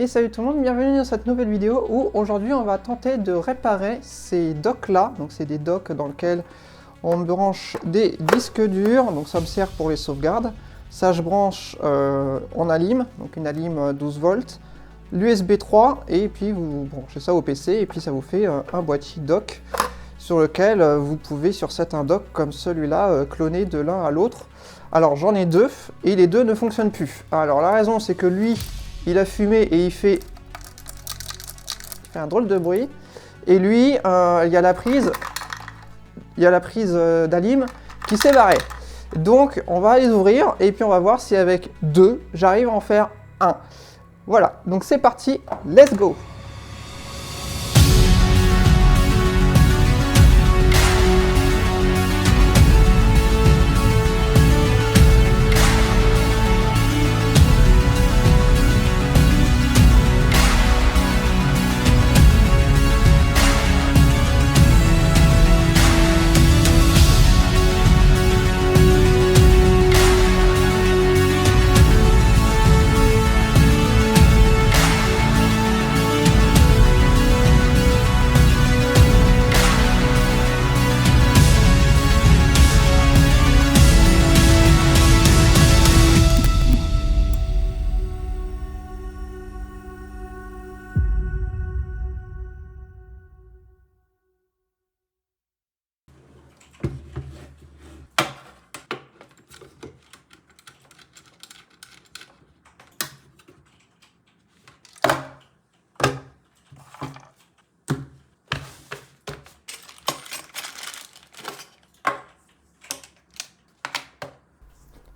Et salut tout le monde, bienvenue dans cette nouvelle vidéo où aujourd'hui on va tenter de réparer ces docks là. Donc c'est des docks dans lesquels on branche des disques durs, donc ça me sert pour les sauvegardes. Ça je branche en alim, donc une alim 12 volts, l'USB 3 et puis vous branchez ça au PC et puis ça vous fait un boîtier dock sur lequel vous pouvez sur certains docks comme celui-là cloner de l'un à l'autre. Alors j'en ai deux et les deux ne fonctionnent plus. Alors la raison c'est que lui il a fumé et il fait un drôle de bruit. Et lui, il y a la prise d'Alim qui s'est barrée. Donc on va les ouvrir et puis on va voir si avec deux, j'arrive à en faire un. Voilà, donc c'est parti, let's go!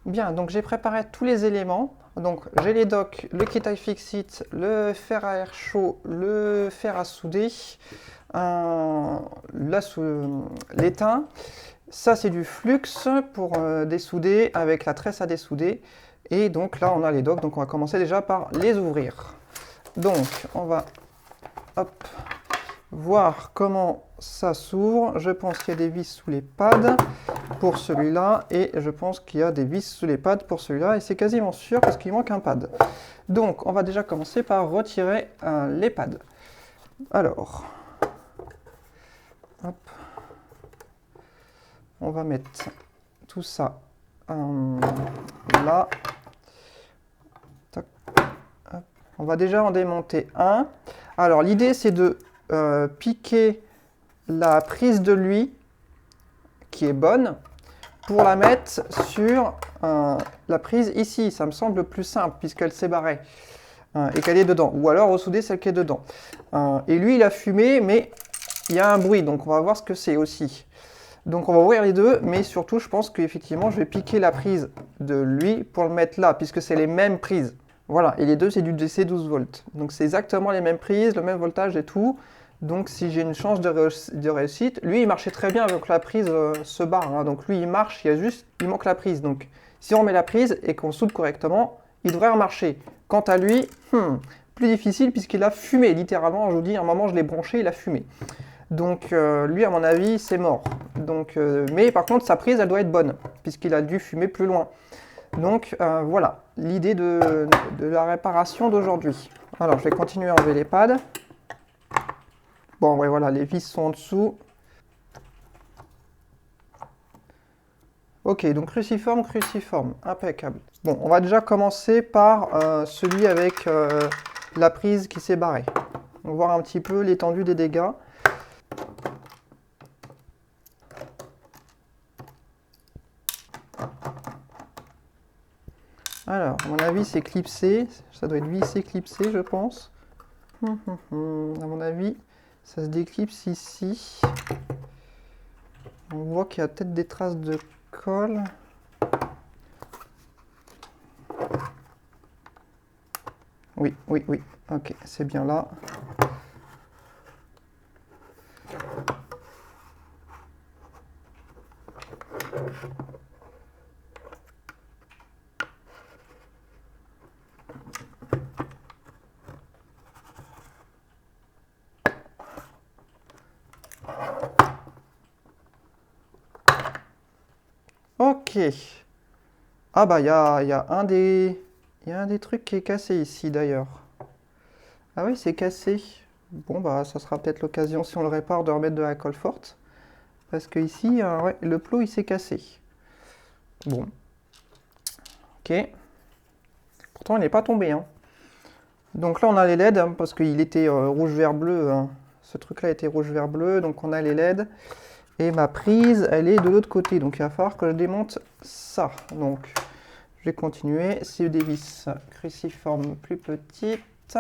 Bien, donc j'ai préparé tous les éléments. Donc j'ai les docks, le kit iFixit, le fer à air chaud, le fer à souder, l'étain. Ça c'est du flux pour dessouder avec la tresse à dessouder. Et donc là on a les docks, donc on va commencer déjà par les ouvrir. Donc on va voir comment ça s'ouvre. Je pense qu'il y a des vis sous les pads pour celui-là et je pense qu'il y a des vis sous les pads pour celui-là et c'est quasiment sûr parce qu'il manque un pad. Donc on va déjà commencer par retirer les pads. Alors, hop, on va mettre tout ça là. Tac, hop. On va déjà en démonter un. Alors l'idée c'est de piquer la prise de lui qui est bonne pour la mettre sur la prise ici. Ça me semble plus simple puisqu'elle s'est barrée et qu'elle est dedans. Ou alors ressouder celle qui est dedans. Et lui il a fumé mais il y a un bruit donc on va voir ce que c'est aussi. Donc on va ouvrir les deux mais surtout je pense qu'effectivement je vais piquer la prise de lui pour le mettre là puisque c'est les mêmes prises. Voilà, et les deux c'est du DC 12 volts. Donc c'est exactement les mêmes prises, le même voltage et tout. Donc si j'ai une chance de réussite, lui il marchait très bien avec la prise se barre. Hein. Donc lui il marche, il manque la prise. Donc si on met la prise et qu'on soude correctement, il devrait remarcher. Quant à lui, plus difficile puisqu'il a fumé littéralement. Je vous dis, à un moment je l'ai branché, il a fumé. Donc lui à mon avis c'est mort. Donc, mais par contre sa prise elle doit être bonne puisqu'il a dû fumer plus loin. Donc voilà l'idée de la réparation d'aujourd'hui. Alors je vais continuer à enlever les pads. Bon ouais voilà, les vis sont en dessous. Ok, donc cruciforme, impeccable. Bon, on va déjà commencer par celui avec la prise qui s'est barrée. On va voir un petit peu l'étendue des dégâts. Alors, à mon avis, c'est clipsé. Ça doit être vissé, clipsé, je pense. À mon avis, ça se déclipse ici. On voit qu'il y a peut-être des traces de colle. Oui. Ok, c'est bien là. Ok. Ah bah il y a un des trucs qui est cassé ici d'ailleurs. Ah oui, c'est cassé. Bon, bah, ça sera peut-être l'occasion, si on le répare, de remettre de la colle forte. Parce que ici, ouais, le plot, il s'est cassé. Bon. Ok. Pourtant, il n'est pas tombé, hein. Donc là, on a les LED, hein, parce qu'il était rouge, vert, bleu. Hein. Ce truc-là était rouge, vert, bleu. Donc on a les LED. Et ma prise, elle est de l'autre côté. Donc il va falloir que je démonte ça. Donc, je vais continuer. C'est des vis cruciformes plus petites.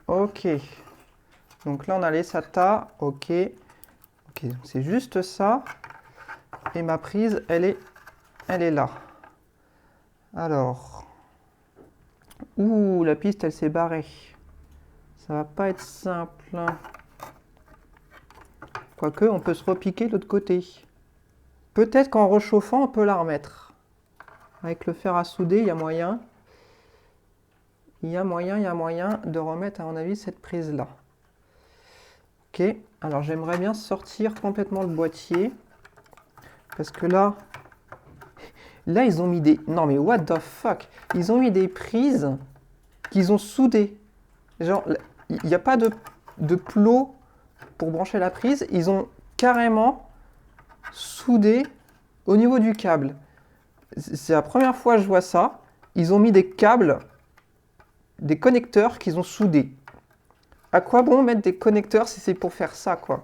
Ok. Donc là, on a les SATA. Ok. Ok, c'est juste ça. Et ma prise, elle est là. Alors. Ouh, la piste, elle s'est barrée. Ça va pas être simple. Quoique, on peut se repiquer de l'autre côté. Peut-être qu'en rechauffant, on peut la remettre. Avec le fer à souder, il y a moyen. Il y a moyen de remettre, à mon avis, cette prise-là. Ok, alors j'aimerais bien sortir complètement le boîtier. Parce que là, ils ont mis des... Non mais what the fuck? Ils ont mis des prises qu'ils ont soudées. Genre, il n'y a pas de plot pour brancher la prise. Ils ont carrément soudé au niveau du câble. C'est la première fois que je vois ça. Ils ont mis des câbles, des connecteurs qu'ils ont soudés. À quoi bon mettre des connecteurs si c'est pour faire ça, quoi?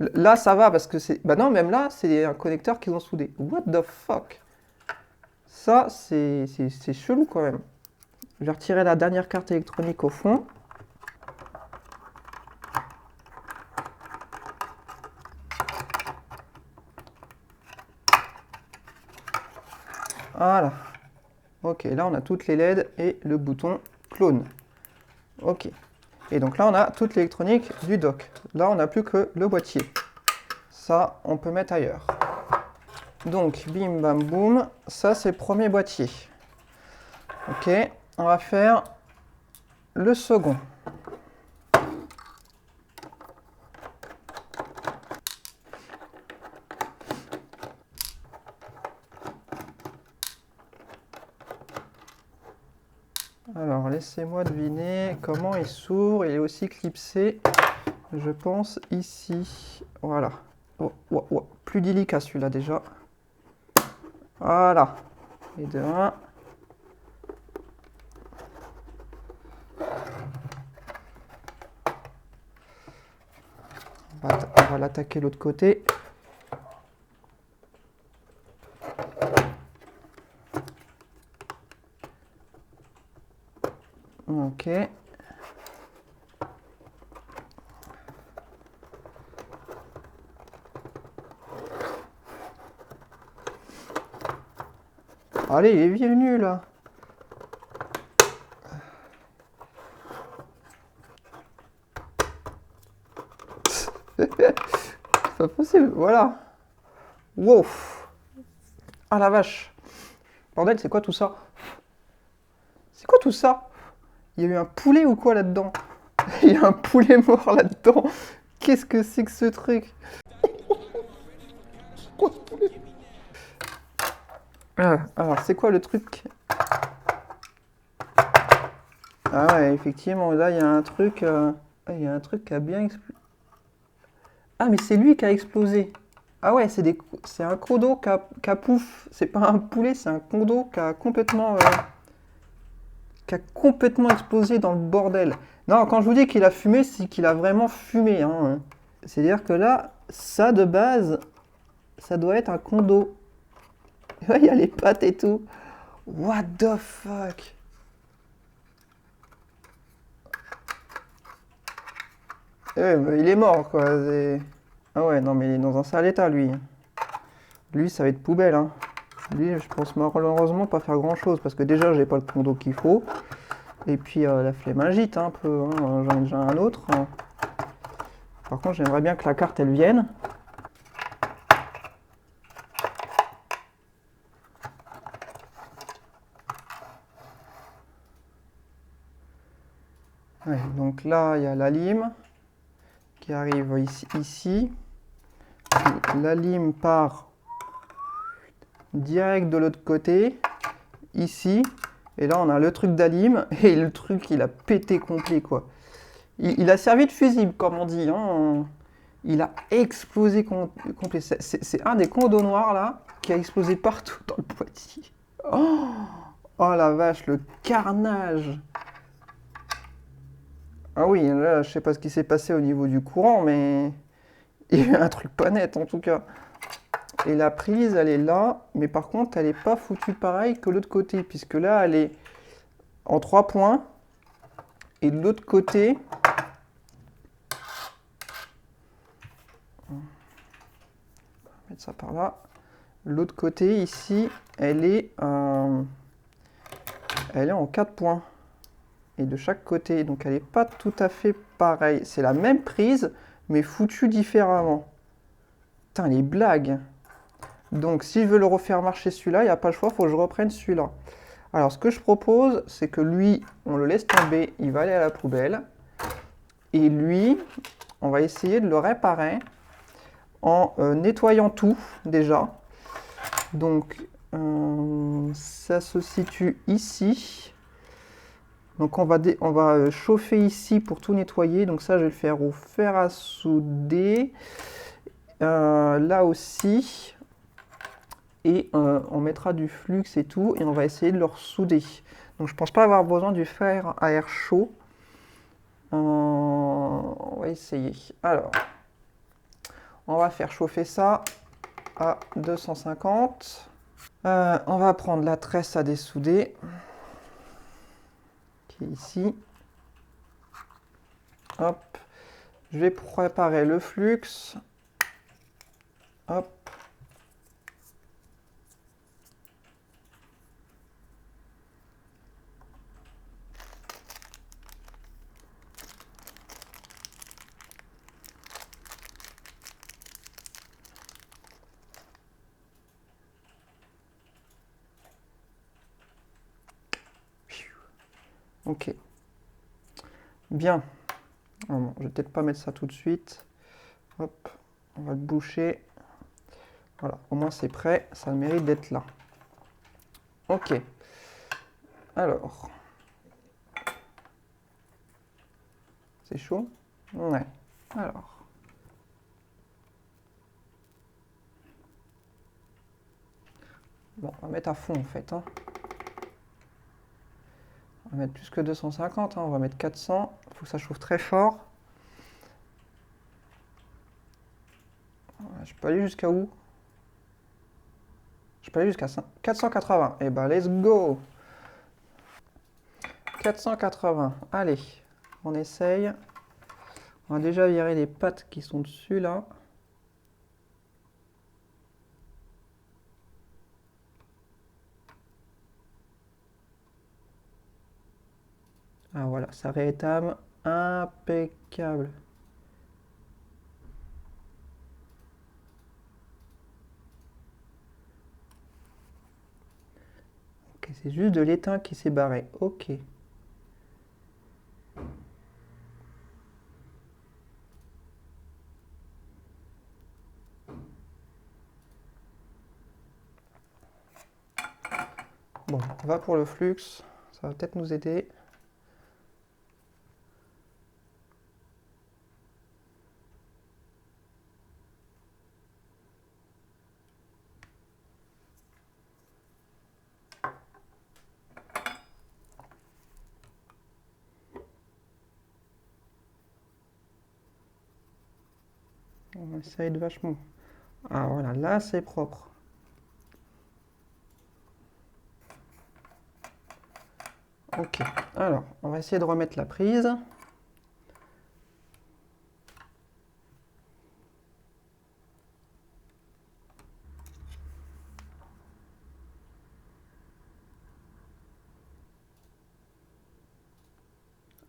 Là, ça va parce que c'est... Bah non, même là, c'est un connecteur qu'ils ont soudé. What the fuck? Ça, c'est chelou quand même. Je vais retirer la dernière carte électronique au fond. Voilà. Ok, là on a toutes les LED et le bouton clone. Ok. Et donc là on a toute l'électronique du dock. Là on n'a plus que le boîtier. Ça, on peut mettre ailleurs. Donc, bim bam boum. Ça, c'est le premier boîtier. Ok, on va faire le second. Alors, laissez-moi deviner comment il s'ouvre. Il est aussi clipsé, je pense, ici. Voilà. Oh, oh, oh. Plus délicat celui-là déjà. Voilà. Et de 1. On va l'attaquer de l'autre côté. Ok. Allez, il est venu là. C'est pas possible, voilà. Wow. Ah la vache. Bordel, c'est quoi tout ça? C'est quoi tout ça? Il y a eu un poulet ou quoi là-dedans? Il y a un poulet mort là-dedans. Qu'est-ce que c'est que ce truc? Quoi ce poulet? Alors, c'est quoi le truc? Ah ouais, effectivement, là, il y a un truc... il y a un truc qui a bien explosé. Ah, mais c'est lui qui a explosé. Ah ouais, c'est un condo qui a pouf. C'est pas un poulet, c'est un condo qui a complètement explosé dans le bordel. Non, quand je vous dis qu'il a fumé, c'est qu'il a vraiment fumé. Hein. C'est-à-dire que là, ça de base, ça doit être un condo. Ouais, il y a les pattes et tout. What the fuck? Ouais, mais il est mort, quoi. Ah ouais, non, mais il est dans un sale état, lui. Lui, ça va être poubelle, hein. Lui, je pense malheureusement pas faire grand chose parce que déjà j'ai pas le condo qu'il faut. Et puis la flemme agite un peu, hein. J'en ai déjà un autre. Par contre, j'aimerais bien que la carte elle vienne. Ouais, donc là, il y a la lime qui arrive ici. La lime part direct de l'autre côté, ici. Et là, on a le truc d'Alim et le truc, il a pété complet, quoi. Il a servi de fusible, comme on dit, hein. Il a explosé complet. C'est un des condos noirs, là, qui a explosé partout dans le Poitiers. Oh, oh la vache, le carnage! Ah oui, là, je sais pas ce qui s'est passé au niveau du courant, mais il y a eu un truc pas net, en tout cas. Et la prise, elle est là, mais par contre, elle n'est pas foutue pareil que l'autre côté, puisque là, elle est en 3 points. Et de l'autre côté, on va mettre ça par là. L'autre côté, ici, elle est en 4 points. Et de chaque côté, donc elle n'est pas tout à fait pareille. C'est la même prise, mais foutue différemment. Putain, les blagues. Donc, si je veux le refaire marcher celui-là, il n'y a pas le choix, il faut que je reprenne celui-là. Alors, ce que je propose, c'est que lui, on le laisse tomber, il va aller à la poubelle. Et lui, on va essayer de le réparer en nettoyant tout, déjà. Donc, ça se situe ici. Donc, on va chauffer ici pour tout nettoyer. Donc, ça, je vais le faire au fer à souder. Là aussi. Et on mettra du flux et tout, et on va essayer de le ressouder. Donc je pense pas avoir besoin du fer à air chaud. On va essayer. Alors, on va faire chauffer ça à 250. On va prendre la tresse à dessouder, qui est ici. Hop. Je vais préparer le flux. Hop. Ok. Bien. Oh non, je vais peut-être pas mettre ça tout de suite. Hop. On va le boucher. Voilà, au moins c'est prêt, ça a le mérite d'être là. Ok. Alors. C'est chaud? Ouais. Alors. Bon, on va mettre à fond en fait, hein. On va mettre plus que 250, hein. On va mettre 400. Il faut que ça chauffe très fort. Je peux aller jusqu'à où? Je peux aller jusqu'à 480. Eh ben, let's go! 480. Allez, on essaye. On va déjà virer les pattes qui sont dessus là. Ah voilà, ça réétame. Impeccable. Ok, c'est juste de l'étain qui s'est barré. Ok. Bon, on va pour le flux. Ça va peut-être nous aider. On essaye de vachement. Ah voilà, là c'est propre. Ok, alors on va essayer de remettre la prise.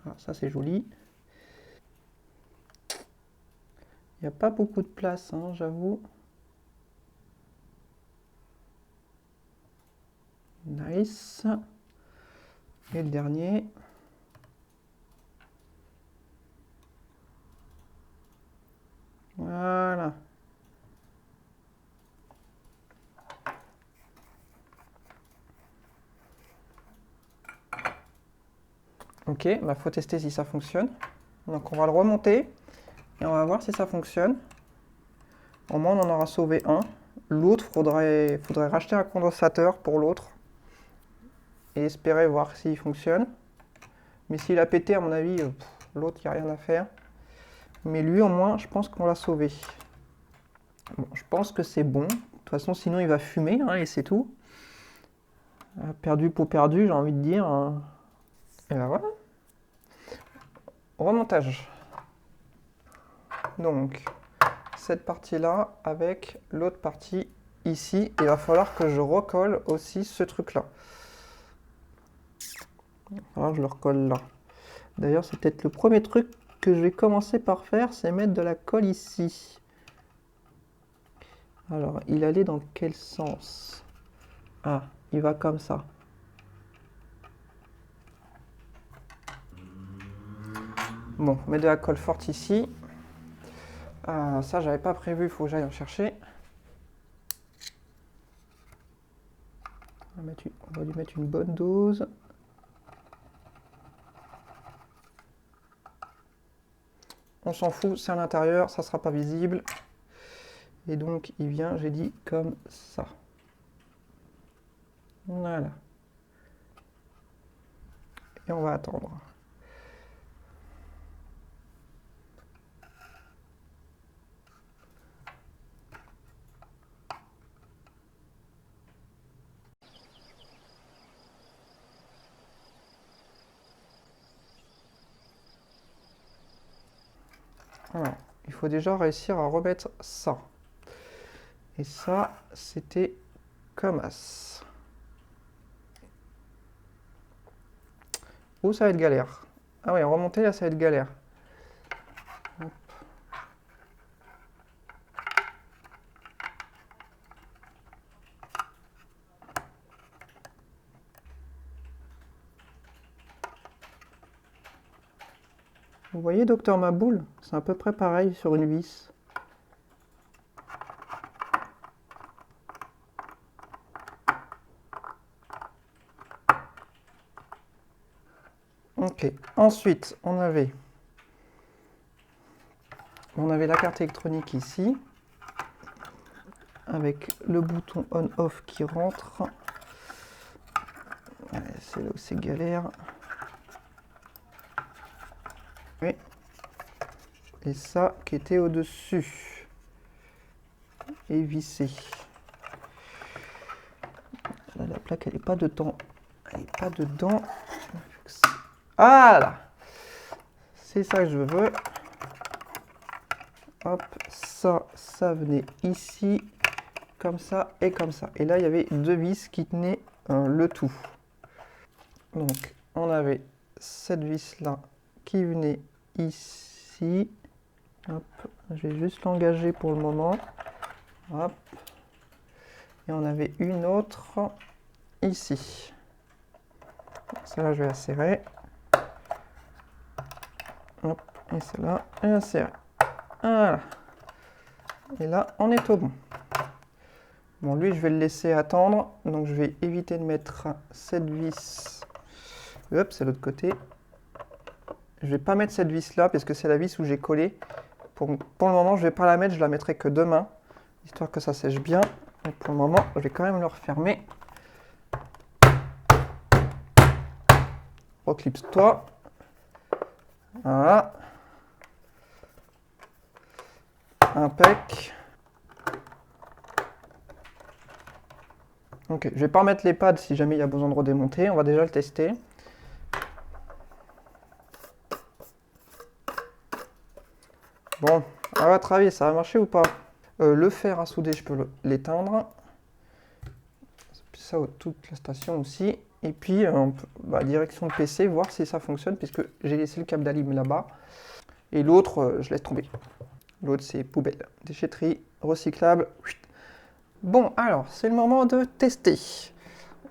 Alors ça c'est joli. Il n'y a pas beaucoup de place, hein, j'avoue. Nice. Et le dernier. Voilà. Ok, bah faut tester si ça fonctionne. Donc on va le remonter et on va voir si ça fonctionne. Au moins on en aura sauvé un. L'autre, faudrait racheter un condensateur pour l'autre et espérer voir s'il fonctionne. Mais s'il a pété, à mon avis, l'autre, il n'y a rien à faire. Mais lui, au moins, je pense qu'on l'a sauvé. Bon, je pense que c'est bon. De toute façon, sinon, il va fumer, hein, et c'est tout. Perdu pour perdu, j'ai envie de dire. Et ben voilà. Remontage. Donc, cette partie-là avec l'autre partie ici. Il va falloir que je recolle aussi ce truc-là. Alors, je le recolle là. D'ailleurs, c'est peut-être le premier truc que je vais commencer par faire, c'est mettre de la colle ici. Alors, il allait dans quel sens? Ah, il va comme ça. Bon, on met de la colle forte ici. Ça, j'avais pas prévu, il faut que j'aille en chercher. On va lui mettre une bonne dose. On s'en fout, c'est à l'intérieur, ça sera pas visible. Et donc, il vient, j'ai dit, comme ça. Voilà. Et on va attendre. Alors, il faut déjà réussir à remettre ça. Et ça, c'était comme as. Oh, ça va être galère. Ah ouais, remonter là, ça va être galère. Hop. Vous voyez, docteur Maboul, c'est à peu près pareil sur une vis. Ok, ensuite, on avait la carte électronique ici, avec le bouton on-off qui rentre. C'est là où c'est galère. Oui. Et ça qui était au-dessus. Et vissé. Là, la plaque, elle n'est pas dedans. Elle n'est pas dedans. Ah là! C'est ça que je veux. Hop, ça venait ici, comme ça et comme ça. Et là, il y avait deux vis qui tenaient le tout. Donc, on avait cette vis-là qui venait ici. Hop, je vais juste l'engager pour le moment. Hop. Et on avait une autre ici. Celle-là, je vais la serrer. Hop, et celle-là, je vais la serrer. Voilà. Et là, on est au bon. Bon, lui, je vais le laisser attendre. Donc, je vais éviter de mettre cette vis. Hop, c'est l'autre côté. Je vais pas mettre cette vis-là parce que c'est la vis où j'ai collé. Pour le moment, je vais pas la mettre. Je la mettrai que demain, histoire que ça sèche bien. Et pour le moment, je vais quand même le refermer. Reclipse-toi. Voilà. Impec. Ok, je vais pas remettre les pads si jamais il y a besoin de redémonter. On va déjà le tester. Bon, à votre avis, ça va marcher ou pas? Le fer à souder, je peux l'éteindre. Ça, toute la station aussi. Et puis, on peut, direction le PC, voir si ça fonctionne, puisque j'ai laissé le câble d'Alim là-bas. Et l'autre, je laisse tomber. L'autre, c'est poubelle, déchetterie, recyclable. Bon, alors, c'est le moment de tester.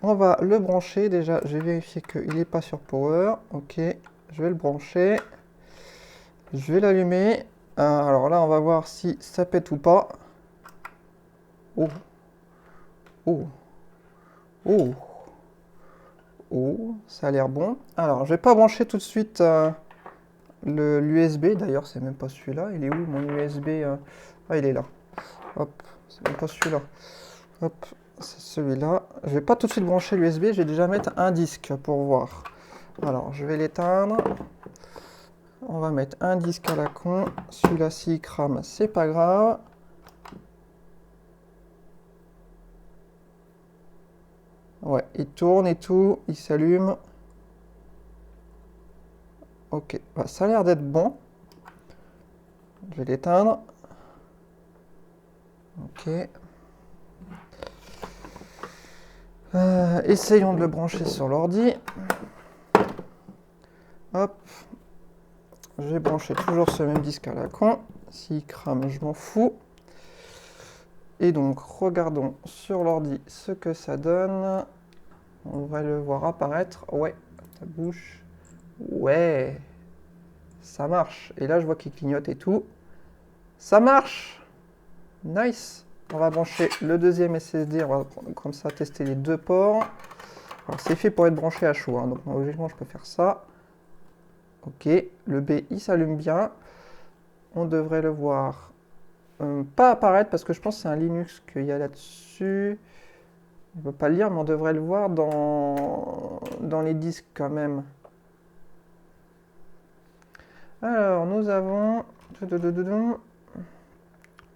On va le brancher. Déjà, je vais vérifier qu'il n'est pas sur Power. Ok, je vais le brancher. Je vais l'allumer. Alors là, on va voir si ça pète ou pas. Oh. Oh. Oh. Oh, ça a l'air bon. Alors, je vais pas brancher tout de suite l'USB. D'ailleurs, c'est même pas celui-là. Il est où mon USB Ah, il est là. Hop, c'est même pas celui-là. Hop, c'est celui-là. Je vais pas tout de suite brancher l'USB. Je vais déjà mettre un disque pour voir. Alors, je vais l'éteindre. On va mettre un disque à la con. Celui-là, s'il crame, c'est pas grave. Ouais, il tourne et tout, il s'allume. Ok, ça a l'air d'être bon. Je vais l'éteindre. Ok. Essayons de le brancher sur l'ordi. Hop. J'ai branché toujours ce même disque à la con. S'il crame, je m'en fous. Et donc, regardons sur l'ordi ce que ça donne. On va le voir apparaître. Ouais, ça bouge. Ouais, ça marche. Et là, je vois qu'il clignote et tout. Ça marche. Nice. On va brancher le deuxième SSD. On va comme ça tester les deux ports. Alors, c'est fait pour être branché à chaud. Hein, donc, logiquement, je peux faire ça. Ok, le B, il s'allume bien. On devrait le voir pas apparaître parce que je pense que c'est un Linux qu'il y a là-dessus. On ne peut pas le lire, mais on devrait le voir dans les disques quand même. Alors, nous avons...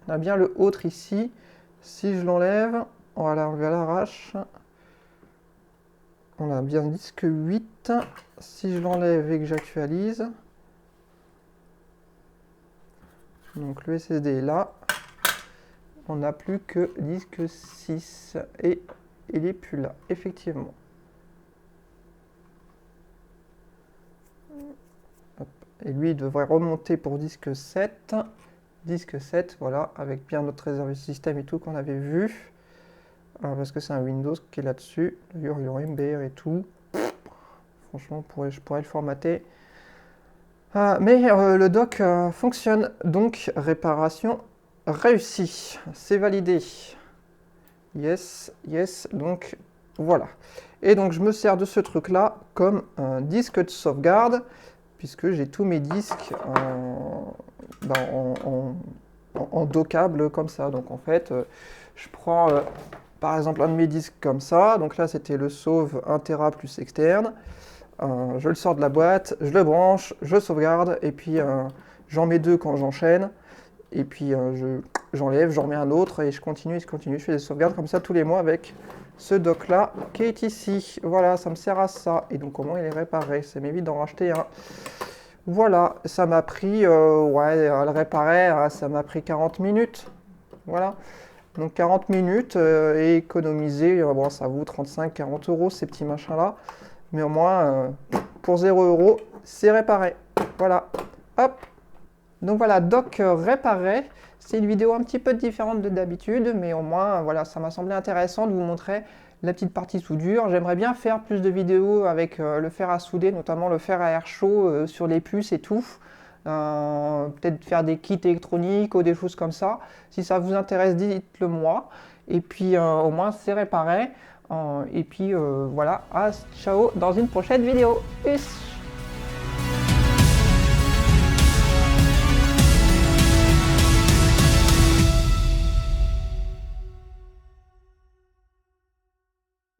On a bien le autre ici. Si je l'enlève, on va l'enlever à l'arrache. On a bien disque 8. Si je l'enlève et que j'actualise, donc le SSD est là. On n'a plus que disque 6 et il n'est plus là, effectivement. Hop. Et lui, il devrait remonter pour disque 7. Disque 7, voilà, avec bien notre réserve système et tout qu'on avait vu. Parce que c'est un Windows qui est là-dessus. Le MBR et tout. Franchement, je pourrais le formater. Mais le dock fonctionne, donc réparation réussie. C'est validé. Yes, yes, donc voilà. Et donc je me sers de ce truc-là comme un disque de sauvegarde, puisque j'ai tous mes disques en dockable comme ça. Donc en fait, je prends par exemple un de mes disques comme ça. Donc là, c'était le sauve 1 Tera plus externe. Je le sors de la boîte, je le branche, je sauvegarde, et puis j'en mets deux quand j'enchaîne, et puis j'enlève, j'en remets un autre, et je continue, je fais des sauvegardes comme ça tous les mois avec ce dock là qui est ici. Voilà, ça me sert à ça, et donc comment il est réparé, ça m'évite d'en racheter un. Voilà, ça m'a pris, ouais, à le réparer, ça m'a pris 40 minutes, voilà. Donc 40 minutes et économiser, bon, ça vaut 35-40 € ces petits machins là. Mais au moins, pour 0 €, c'est réparé. Voilà. Hop. Donc voilà, dock réparé. C'est une vidéo un petit peu différente de d'habitude, mais au moins, voilà, ça m'a semblé intéressant de vous montrer la petite partie soudure. J'aimerais bien faire plus de vidéos avec le fer à souder, notamment le fer à air chaud sur les puces et tout. Peut-être faire des kits électroniques ou des choses comme ça. Si ça vous intéresse, dites-le moi. Et puis, au moins, c'est réparé. Et puis voilà, ciao dans une prochaine vidéo. Peace.